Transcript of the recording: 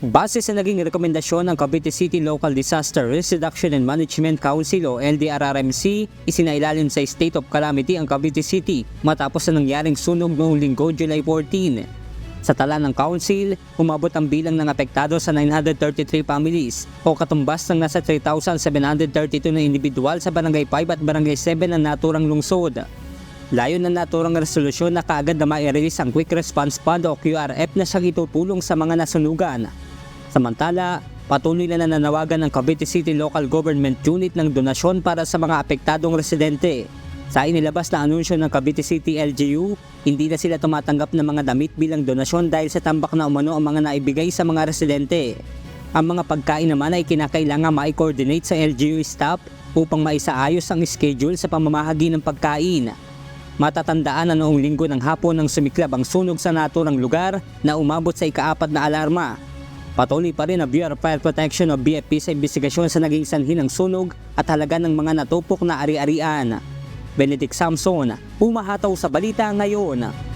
Base sa naging rekomendasyon ng Cavite City Local Disaster Risk Reduction and Management Council o LDRRMC, isinailalim sa state of calamity ang Cavite City matapos na nangyaring sunog noong Linggo, July 14. Sa tala ng council, umabot ang bilang ng apektado sa 933 families o katumbas ng nasa 3,732 na individual sa Barangay 5 at Barangay 7 ng naturang lungsod. Layon ng naturang resolusyon na kaagad na mai-release ang Quick Response Fund o QRF na siyang itutulong sa mga nasunugan. Samantala, patuloy na nananawagan ng Cavite City Local Government Unit ng donasyon para sa mga apektadong residente. Sa inilabas na anunsyo ng Cavite City LGU, hindi na sila tumatanggap ng mga damit bilang donasyon dahil sa tambak na umano ang mga naibigay sa mga residente. Ang mga pagkain naman ay kinakailangan ma-coordinate sa LGU staff upang maisaayos ang schedule sa pamamahagi ng pagkain. Matatandaan na noong linggo ng hapon nang sumiklab ang sunog sa naturang lugar na umabot sa ika-4 na alarma. Patuloy pa rin ang Bureau of Fire Protection o BFP sa investigasyon sa naging sanhi ng sunog at halaga ng mga natupok na ari-arian. Benedict Samson, umahataw sa balita ngayon.